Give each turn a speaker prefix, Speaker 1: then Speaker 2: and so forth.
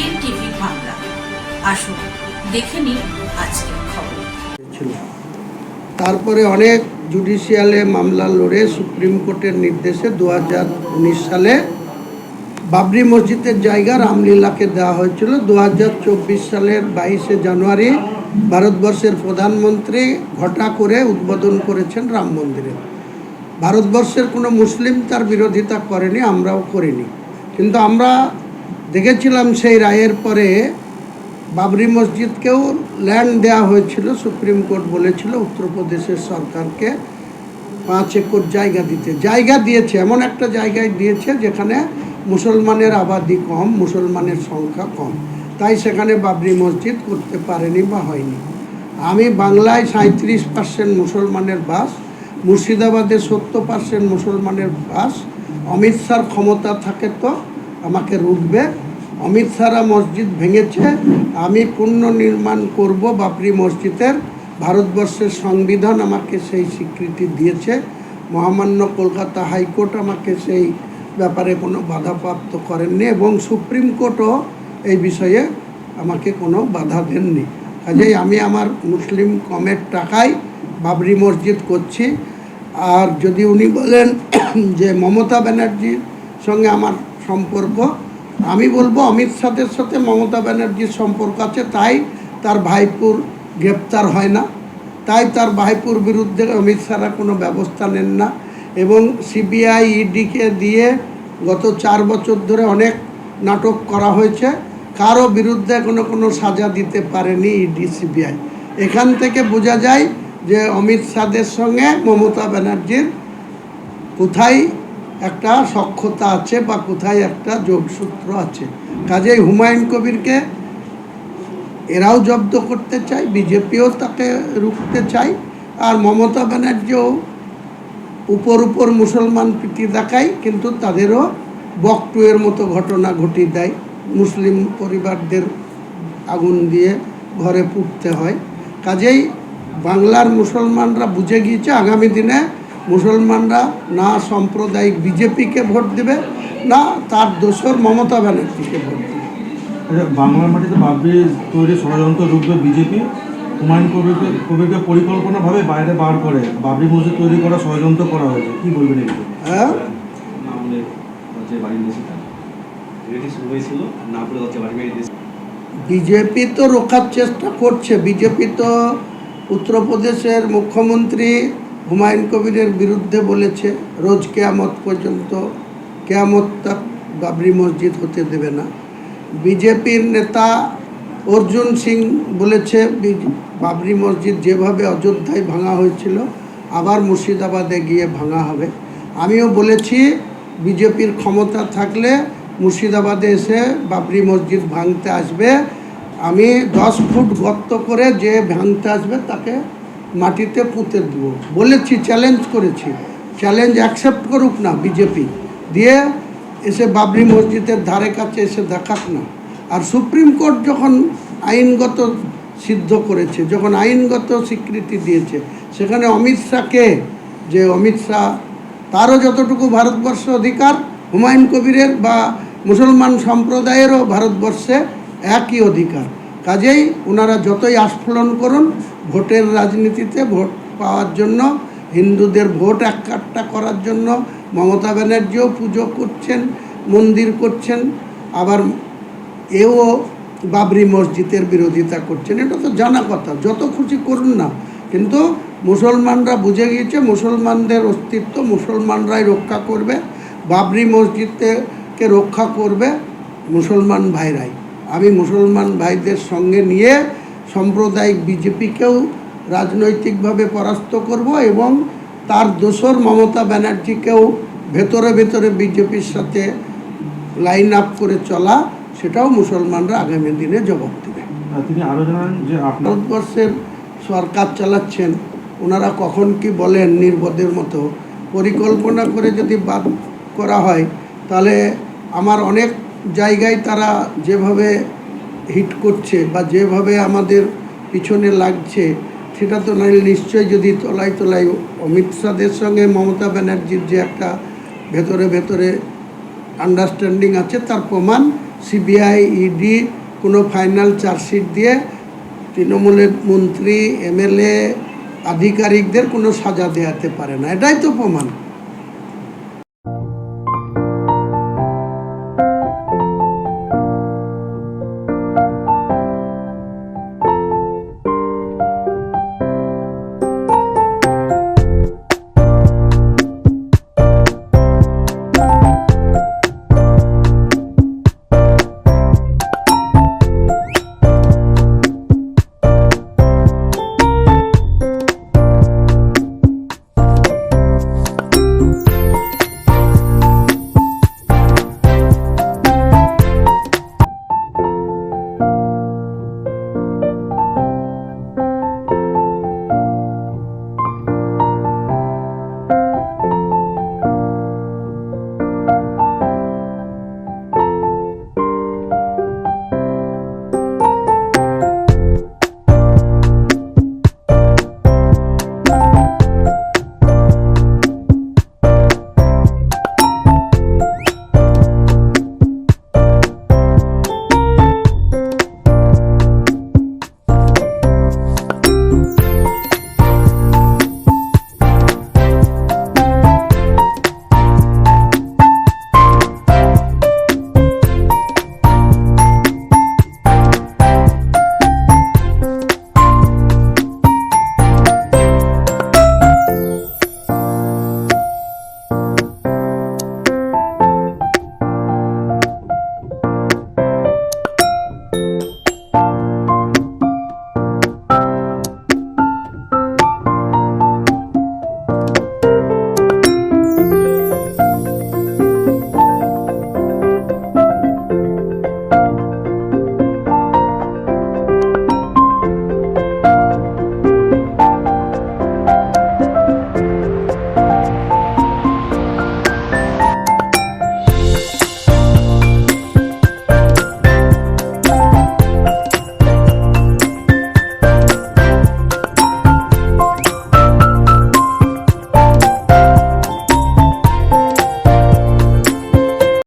Speaker 1: NTV Bangla. আসুন দেখে নিন আজকের খবর।
Speaker 2: তারপরে অনেক জুডিশিয়ালে মামলা লড়ে সুপ্রিম কোর্টের নির্দেশে 2019 সালে বাবরি মসজিদের জায়গা রামলীলাকে দেওয়া হয়েছিল। 2024 সালের 22শে জানুয়ারি ভারতবর্ষের প্রধানমন্ত্রী ঘটা করে উদ্বোধন করেছেন রাম মন্দিরে। ভারতবর্ষের কোনো মুসলিম তার বিরোধিতা করেনি, আমরাও করিনি। কিন্তু আমরা দেখেছিলাম সেই রায়ের পরে বাবরি মসজিদকেও ল্যান্ড দেওয়া হয়েছিল। সুপ্রিম কোর্ট বলেছিল উত্তরপ্রদেশের সরকারকে 5 একর জায়গা দিয়েছে, এমন একটা জায়গায় দিয়েছে যেখানে মুসলমানের আবাদি কম, মুসলমানের সংখ্যা কম, তাই সেখানে বাবরি মসজিদ করতে পারেনি বা হয়নি। আমি বাংলায় 37% মুসলমানের বাস, মুর্শিদাবাদে 70% মুসলমানের বাস। অমিত শাহর ক্ষমতা থাকে তো আমাকে রুখবে। অমিত শাহরা মসজিদ ভেঙেছে, আমি পুনর্নির্মাণ করব বাবরি মসজিদের। ভারতবর্ষের সংবিধান আমাকে সেই স্বীকৃতি দিয়েছে। মহামান্য কলকাতা হাইকোর্ট আমাকে সেই ব্যাপারে কোনো বাধাপ্রাপ্ত করেননি এবং সুপ্রিম কোর্টও এই বিষয়ে আমাকে কোনো বাধা দেননি। কাজেই আমি আমার মুসলিম কমের টাকায় বাবরি মসজিদ করছি। আর যদি উনি বলেন যে মমতা ব্যানার্জির সঙ্গে আমার সম্পর্ক, আমি বলবো অমিত শাহের সাথে মমতা ব্যানার্জির সম্পর্ক আছে, তাই তার ভাইপুর গ্রেপ্তার হয় না, তাই তার ভাইপুর বিরুদ্ধে অমিত শাহরা কোনো ব্যবস্থা নেন না। এবং সিবিআই ইডিকে দিয়ে গত 4 বছর ধরে অনেক নাটক করা হয়েছে, কারো বিরুদ্ধে কোনো সাজা দিতে পারেনি ইডি সিবিআই। এখান থেকে বোঝা যায় যে অমিত শাহের সঙ্গে মমতা ব্যানার্জির কোথায় একটা সখ্যতা আছে বা কোথায় একটা যোগসূত্র আছে। কাজেই হুমায়ুন কবিরকে এরাও জব্দ করতে চায়, বিজেপিও তাকে রুখতে চায়, আর মমতা ব্যানার্জিও উপর মুসলমান প্রীতি দেখায়, কিন্তু তাদেরও বকটুয়ের মতো ঘটনা ঘটিয়ে দেয়। মুসলিম পরিবারদের আগুন দিয়ে ঘরে পুড়তে হয়। কাজেই বাংলার মুসলমানরা বুঝে গিয়েছে আগামী দিনে মুসলমানরা না সাম্প্রদায়িক বিজেপিকে ভোট দেবে, না তার দোসর মমতা ব্যানার্জিকে ভোট দেবে।
Speaker 3: বাংলার মাটিতে বাবরি তৈরি ষড়যন্ত্র রুখবে বিজেপি। হুমায়ুন কবিরকে পরিকল্পনাভাবে বাইরে বার করে বাবরি মসজিদ তৈরি করা ষড়যন্ত্র করা হয়েছে, কি বলবেন?
Speaker 2: হ্যাঁ, বিজেপি তো রোখার চেষ্টা করছে। বিজেপি তো উত্তরপ্রদেশের মুখ্যমন্ত্রী হুমায়ুন কবিরের বিরুদ্ধে বলেছে রোজ কেয়ামত পর্যন্ত, কেয়ামত তক বাবরি মসজিদ হতে দেবে না। বিজেপির নেতা অর্জুন সিং বলেছে বাবরি মসজিদ যেভাবে অযোধ্যায় ভাঙা হয়েছিল আবার মুর্শিদাবাদে গিয়ে ভাঙা হবে। আমিও বলেছি বিজেপির ক্ষমতা থাকলে মুর্শিদাবাদে এসে বাবরি মসজিদ ভাঙতে আসবে, আমি 10 ফুট গর্ত করে যে ভাঙতে আসবে তাকে মাটিতে পুঁতে দেব বলেছি, চ্যালেঞ্জ করেছি। চ্যালেঞ্জ অ্যাকসেপ্ট করুক না বিজেপি, দিয়ে এসে বাবরি মসজিদের ধারে কাছে এসে দেখাক না। আর সুপ্রিম কোর্ট যখন আইনগত সিদ্ধ করেছে, যখন আইনগত স্বীকৃতি দিয়েছে, সেখানে অমিত শাহকে, যে অমিত শাহ তারও যতটুকু ভারতবর্ষ অধিকার, হুমায়ুন কবিরের বা মুসলমান সম্প্রদায়েরও ভারতবর্ষে একই অধিকার। কাজেই ওনারা যতই আস্ফলন করুন, ভোটের রাজনীতিতে ভোট পাওয়ার জন্য, হিন্দুদের ভোট এককাট্টা করার জন্য মমতা ব্যানার্জিও পুজো করছেন, মন্দির করছেন, আবার এও বাবরি মসজিদের বিরোধিতা করছেন। এটা তো জানা কথা, যত খুশি করুন না, কিন্তু মুসলমানরা বুঝে গিয়েছে মুসলমানদের অস্তিত্ব মুসলমানরাই রক্ষা করবে, বাবরি মসজিদকে রক্ষা করবে মুসলমান ভাইরাই। আমি মুসলমান ভাইদের সঙ্গে নিয়ে সাম্প্রদায়িক বিজেপিকেও রাজনৈতিকভাবে পরাস্ত করব এবং তার দোসর মমতা ব্যানার্জিকেও ভেতরে বিজেপির সাথে লাইন আপ করে চলা, সেটাও মুসলমানরা আগামী দিনে জবাব দেবে।
Speaker 3: তিনি আরও জানান যে
Speaker 2: ভারতবর্ষের সরকার চালাচ্ছেন, ওনারা কখন কি বলেন নির্বোধের মতো। পরিকল্পনা করে যদি বাদ করা হয় তাহলে আমার অনেক জায়গায় তারা যেভাবে হিট করছে বা যেভাবে আমাদের পিছনে লাগছে, সেটা তো নয়। নিশ্চয়ই যদি তলায় অমিত শাহের সঙ্গে মমতা ব্যানার্জির যে একটা ভেতরে আন্ডারস্ট্যান্ডিং আছে, তার প্রমাণ সিবিআই ইডি কোনো ফাইনাল চার্জশিট দিয়ে তৃণমূলের মন্ত্রী এমএলএ আধিকারিকদের কোনো সাজা দেওয়াতে পারে না, এটাই তো প্রমাণ।